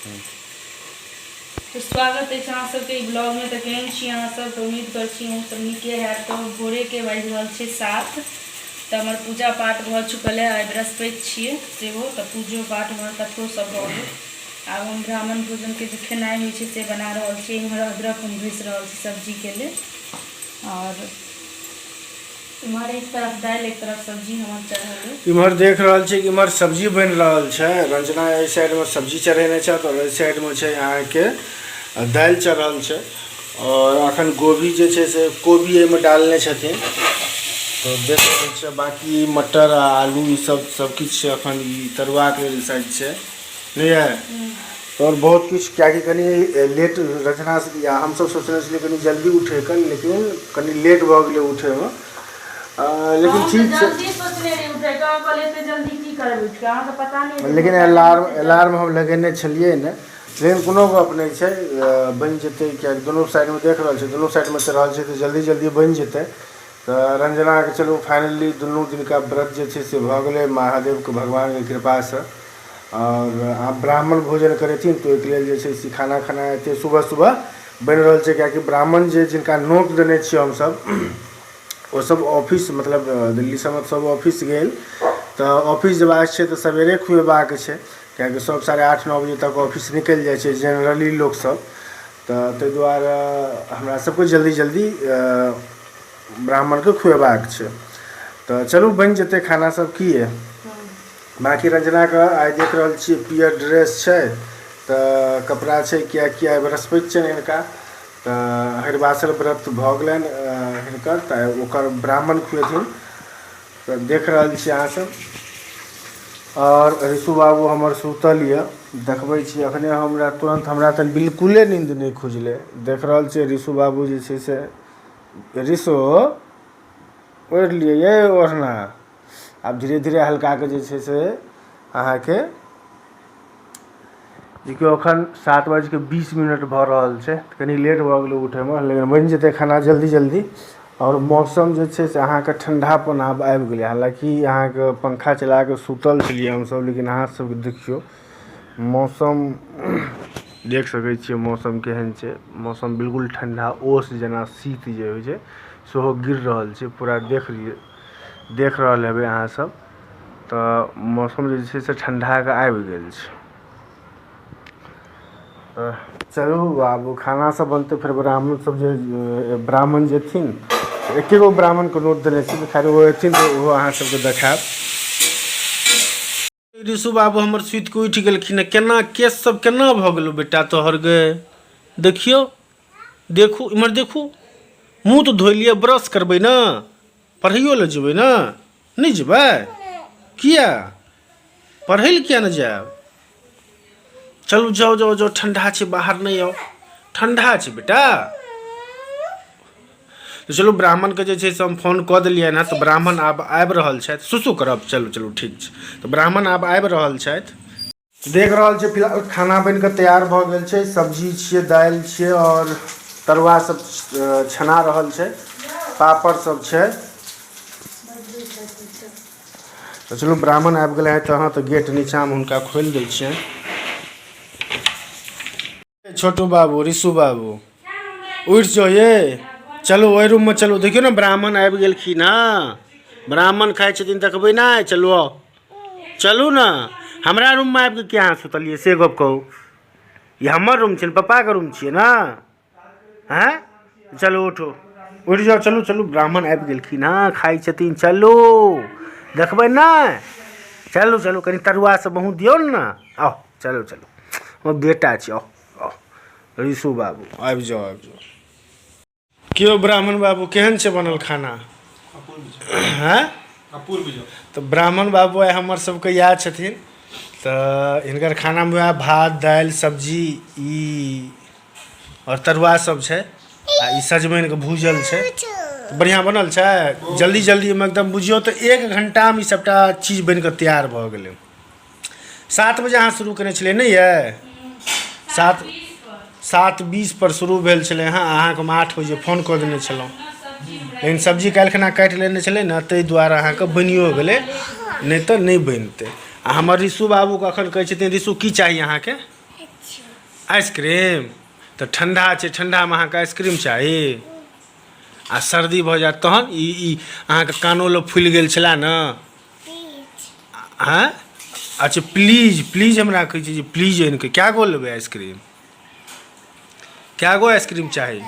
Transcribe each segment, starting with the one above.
तो स्वागत है अहाँ सबके ब्लॉग में। तो केहन छी अहाँ सब? तो उम्मीद कर छी हम सब नीके हैत। तो भोरे के बाजि रहल छै 7। तो हमर पूजा पाठ भ चुकल है। आइ बृहस्पति छियै सेहो, तो पूजो पाठ हमर कथो सब भ गेल। आब हम ब्राह्मण भोजन के जे खेनाइ होइ छै से बना रहल छी। इम्हर अदरक हम घिस रहल छी सब्जी के लिए, और इम्हर एक तरफ दाल एक तरफ सब्जी हमर चढ़ल है। इम्हर देख रहल छी कि इम्हर सब्जी बन रहल छै। रंजना एहि साइड में सब्जी चढ़ेने छै और एहि साइड में छै अहाँ के दाल चढ़ल छै। और अखन गोभी जे छै से कोबी एहिमे डालने छथिन। तो देख रहल छियै बाकी मटर आ आलू ई सब किछु छै। अखन ई तरुआ के लेल साइड छै नहीं है। और बहुत कुछ क्या कि कनी लेट रचना या हम सब सोचने छलियै कनी जल्दी उठे कन, लेकिन कनी लेट भ गेलै उठे में। लेकिन ठीक छै, जल्दी सोचने रही उठे के, कहले एते जल्दी की करब उठ के, अहाँ के पता नहीं। लेकिन अलार्म हम लगेने छलियै ने। लेकिन कोनो गप नहीं छै, बन जेतै। क्या दोनों साइड में देख रहल छै, दोनों साइड में से रहल छै तो जल्दी जल्दी बन जेतै। तो रंजना के चलू फाइनली दुनू दिन का व्रत जे छै से भ गेलै महादेव के भगवान के कृपा से। और आप ब्राह्मण भोजन करेथिन तो एक लेल जे छै से खाना एते सुबह सुबह बन रहल छै। कियाकि ब्राह्मण जे जिनका नोट देने छियै हम सब वो सब ऑफिस मतलब दिल्ली सब ऑफिस गेल। तो ऑफिस जबाक छै तो सवेरे खुएबाक छै, कियाकि सब 8:30-9 बजे तक ऑफिस निकल जाए छै जनरली लोग सब। तो ताहि दुआरे हमरा सबको जल्दी जल्दी ब्राह्मण के खुएबाक छै। तो चलू बन जेतै खाना सब की है। बाकी रंजना के आइ देख रहल छी पियर ड्रेस छै। तो कपड़ा छै कियाकि आइ बृहस्पति छै इनका। तो हरिवासर व्रत भ गेलनि हिनकर, तो ओकर ब्राह्मण खुएथिन। तो देख रहल छी अहाँ सब। और ऋषु बाबू हमर सुतल ये, देखबै छी अखने हमरा त बिल्कुले नींद नहीं खुजले। देख रहल छी ऋषु बाबू जे छै से ऋषु ओढ़ लिए ये ओढ़ना। आब धीरे धीरे हल्का के जे छै से अहाँ के देखियो अखन 7:20 भ रहल छै। कनी लेट भ गेलै उठे में, लेकिन बन जेतै खाना जल्दी जल्दी। और मौसम जे छै से अहाँ के ठंडापन आब आबि गेलै। हालांकि अहाँ के पंखा चला के सुतल छलियै हम सब, लेकिन अहाँ सब देखियो मौसम देख सकै छियै मौसम केहन छै। मौसम बिल्कुल ठंडा ओस जेना शीत जे होइ छै सेहो गिर रहल छै पूरा। देख रहल हेबै अहाँ सब। तो मौसम जे छै से ठंडा के आबि गेल छै। चलू आब खाना सब बनते। फिर ब्राह्मण सब जे ब्राह्मण जेथिन, एके गो ब्राह्मण के नोट देने छी, खैर वो एथिन तो वो अहाँ सबके देखाब। ऋषु बाबू हमर सुत के उठि गेलखिन। केना केस सब केना भ गेलो बेटा तोहर गे? देखियो देखू इम्हर देखू, मुँह तो धोलिए, ब्रश करबै ना, पढ़ैयो ले जेबै ना? नहीं जेबै? किया पढ़ै ले किया नहीं जाएब? चलू जाओ जाओ जाओ, ठंडा छै बाहर नहीं आओ, ठंडा छै बेटा। तो चलू ब्राह्मण के जे छै से हम फोन कऽ देलियै ना। तो ब्राह्मण आब आबि रहल छथि। सुसु करब, चलू चलू ठीक छै। तो ब्राह्मण आब आबि रहल छथि। देख रहल छै फिलहाल खाना बन के तैयार भ गेल छै। सब्जी छियै, दालि छियै और तरुआ सब छना रहल छै, पापड़ सब छै। तो चलू ब्राह्मण आबि गेलै हैं। तहाँ तो गेट नीचा में हुनका खोलि दै छियनि। छोटू बाबू, ऋषु बाबू उठ जाओ ये, चलो ओहि रूम में चलो। देखियो ना ब्राह्मण आबि गेलखिन हँ। ब्राह्मण खाइ छथिन देखबै ना। चलू चलू ना। हमरा रूम में आबि के क्या सुतलिए से गप कहू। ये हमर रूम छै, पापा के रूम छियै ना। हैं चलू उठो, उठ जाओ, चलू चलू। ब्राह्मण आबि गेलखिन हँ, खाइ छथिन। चलू देखबै ना। चलू चलू, कनी तरुआ सब बहुत दियौ ना। आओ चलू चलू, हमर बेटा छै। आओ आओ ऋषु बाबू आबि जाओ आबि जाओ। क्यों ब्राह्मण बाबू केहन छै बनल खाना? हैं तो ब्राह्मण बाबू आइ हमर सबके याद छथिन। तो हिनकर खाना में वएह भात दालि सब्जी ई और तरुआ सब छै। आ ई सजमनि के भूजल छै। तो बढ़िया बनल छै। जल्दी जल्दी में एकदम बुझियो तो 1 घंटा में ई सबटा चीज बन के तैयार भ गेलै। 7 बजे अहाँ शुरू केने छलियै नहीं ये? 7:20 पर शुरू भेल छलै हँ। अहाँके हम 8 बजे फोन कऽ देने छलहुँ, लेकिन सब्जी काल्हिखना काटि लेने छलै ने, ताहि दुआरे अहाँके बनियो गेलै, नहीं तो नहीं बनते। आ हमर ऋषु बाबू के अखन कहै छथिन ऋषु की चाहिए अहाँके? आइसक्रीम तो ठंडा छै, ठंडा में अहाँके आइसक्रीम चाही आ सर्दी भऽ जायत तहन ई अहाँके कानो लऽ फुलि गेल छलै ने। हाँ अच्छा प्लीज प्लीज हमरा कहै छी जे प्लीज आनि कऽ कए गो लेबै आइसक्रीम, कए गो आइसक्रीम चाही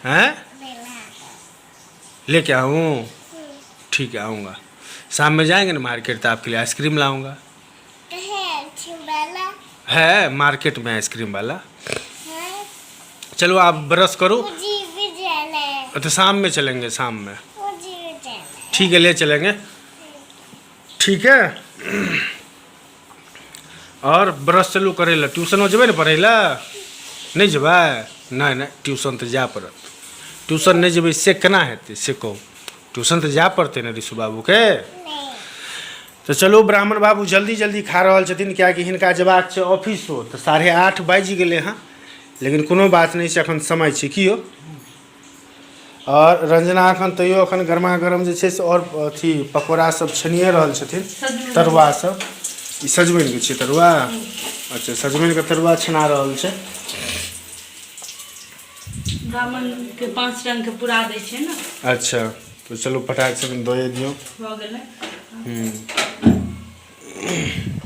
हैं? लेके आऊँ? ठीक है आऊँगा, शाम में जाएंगे ना मार्केट तो आपके लिए आइसक्रीम लाऊंगा। है मार्केट में आइसक्रीम वाला। चलो आप ब्रश करो तो शाम में चलेंगे, शाम में ठीक है ले चलेंगे, ठीक है। और ब्रश चलू करे ला, ट्यूशन जेबे ना पढ़े ला? नहीं जेबै? नहीं नहीं ट्यूशन तो जा पड़त, ट्यूशन नहीं जेबै से केना हेतै से कहू, ट्यूशन तो जा पड़ते ना ऋषु बाबू के। तो चलो ब्राह्मण बाबू जल्दी जल्दी खा रहल छथिन कियाकि हिनका जेबाक छै ऑफिसो, तो 8:30 बाजि गेलै हँ, लेकिन कोनो बात नहीं छै, एखन समय छै की यौ। और रंजना एखन तैयो एखन गरमा गरम जे छै से और अथी पकौड़ा सब छनिए रहल छथिन, तरुआ सब। ई सजमनि के छै तरुआ? अच्छा सजमनि के तरुआ छना रहल छै। ब्राह्मण के 5 रंग के पूरा दै छै ना। अच्छा तो चलो फटाक से दए दियो। भ गेलै।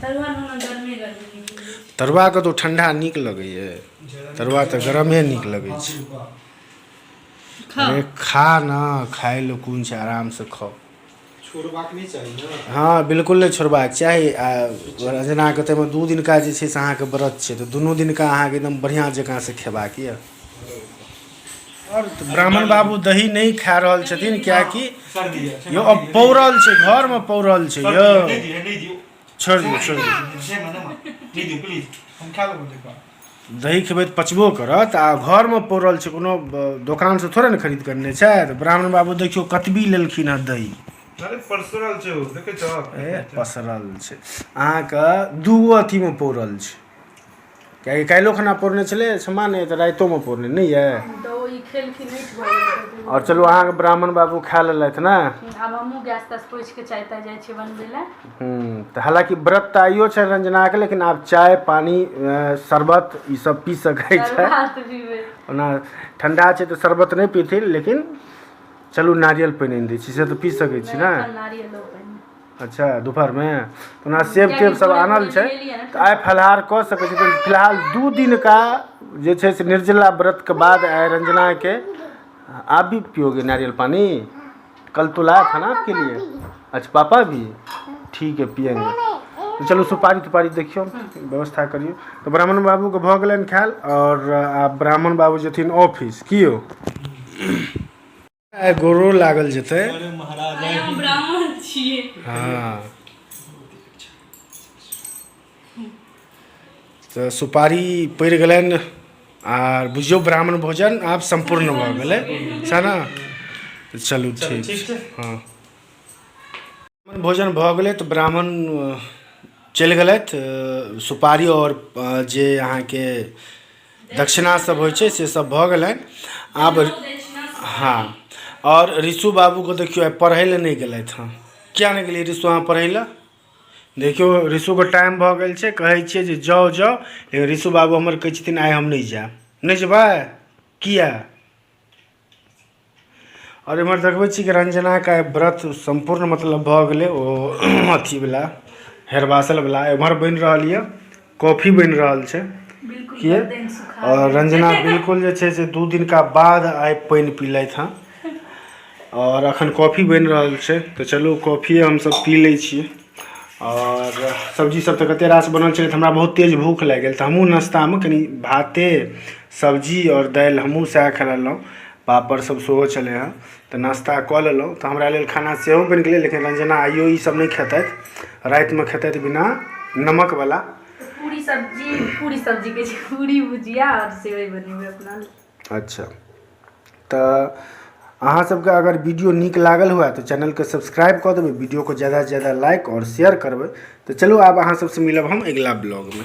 तरुआ नून गरमे गरमे। तरुआ के तो ठंडा नीक लगैए, तरुआ तो गरमे नीक लगै छै। अरे खा ना, खाए लो कोन छै, आराम से खाओ, छोड़बाक नहीं चाहिए। हाँ बिल्कुल नहीं छोड़बाक चाही। रंजना के तैमे 2 दिन का जे छै से अहाँके व्रत छै, तो दुनू दिन का अहाँके एकदम बढ़िया जकाँ से खेबाक यऽ। और ब्राह्मण बाबू दही नहीं खा रहल छथिन कियाकि यो अब पौरल छै, घर में पौरल छै यो। छोड़ दियो छोड़ दियो, दही खेबै तऽ पचबो करत, आ घर में पौरल छै, कोनो दोकान से थोड़े ने खरीद करने छै। तो ब्राह्मण बाबू देखियो कतबी लेलखिन हँ दही। अरे पसरल छै ओ, देखै छ ए पसरल छै अहाँके 2 अथी में पौरल छै, कियाकि काल्हिओ खाना पौरने छलै समान है तो राइतो में पौरने नहीं है। और चलो अहाँके ब्राह्मण बाबू खा लेलथि ना। आब हमहूँ गैस तैस पोछि के चाय ताय जाइ छी बनबै लए। तो हालांकि व्रत तऽ आइयो छै रंजना के, लेकिन आब चाय पानी शरबत ई सब पी सकै छै। ओना ठंडा छै तो शरबत नहीं पीथिन, लेकिन चलू नारियल पानि आनि दै छी से तो पी सकै छी ना। अच्छा दोपहर में तो ना सेब तेब सब आनल छै, तो आइ फलाहार कऽ सकै छी। तो फिलहाल 2 दिन का जे छै से निर्जला व्रत के बाद आइ रंजना के। आप भी पियोगे नारियल पानी? कल तो लाया था ना आपके लिए। अच्छा पापा भी? ठीक है पियेंगे। तो चलो सुपारी तुपारी देखियो व्यवस्था करियो। तो ब्राह्मण बाबू के भऽ गेलनि खायल, और आब ब्राह्मण बाबू जेथिन ऑफिस की यौ। गोरो लागल जेतै। ब्राह्मण छियै। हाँ तो सुपारी पड़ि गेलनि, आर बुझियो ब्राह्मण भोजन आब संपूर्ण भऽ गेलै छै ना। तो चलू ठीक छै। हाँ ब्राह्मण भोजन भऽ गेलै, तो ब्राह्मण चलि गेलथि, सुपारी और जे अहाँके दक्षिणा सब होइ छै से सब भऽ गेलनि। आब हाँ और ऋषु बाबू को देखियो आइ पढ़ै लए नहीं गेलथि हँ। क्या नहीं गेलियै ऋषु अहाँ पढ़ै लए? देखियो ऋषु के टाइम भऽ गेल छै, कहै छियै जे जाओ जाओ, लेकिन ऋषु बाबू हमर कहै छथिन आइ हम नहीं जायब। नहीं जेबै किया? और इम्हर देखबै छी कि रंजना का व्रत संपूर्ण मतलब भऽ गेलै, ओ अथी वाला हेरबासल वाला इम्हर बनि रहल यऽ, कॉफी बनि रहल छै किए। और रंजना बिल्कुल जे छै से 2 दिन का बाद आइ पानि पीलथि हँ, और अखन कॉफी बनि रहल छै। तो चलो कॉफी हम सब पी लै छियै। और सब्जी सब तो कते रास बनल छलै, हमरा बहुत तेज भूख लागि गेल, तो हमहूँ नाश्ता में कनी भाते सब्जी और दालि हमहूँ सएह खा लेलहुँ, पापड़ सब सेहो छलै हँ, तो नाश्ता कऽ लेलहुँ। तो हमरा लेल खाना सेहो बनि गेलै, लेकिन रंजना आइयो ई सब नहीं खेतथि, राति में खेतथि बिना नमक वाला पूरी सब्जी के पूरी भुजिया और सेवई बनेबै अपना। अच्छा तो अहाँ सबके अगर वीडियो नीक लागल हुआ तो चैनल के सब्सक्राइब कर देबै, वीडियो को ज़्यादा से ज़्यादा लाइक और शेयर करबै। तो चलो आब अहाँ सबसे मिलब हम अगला ब्लॉग में।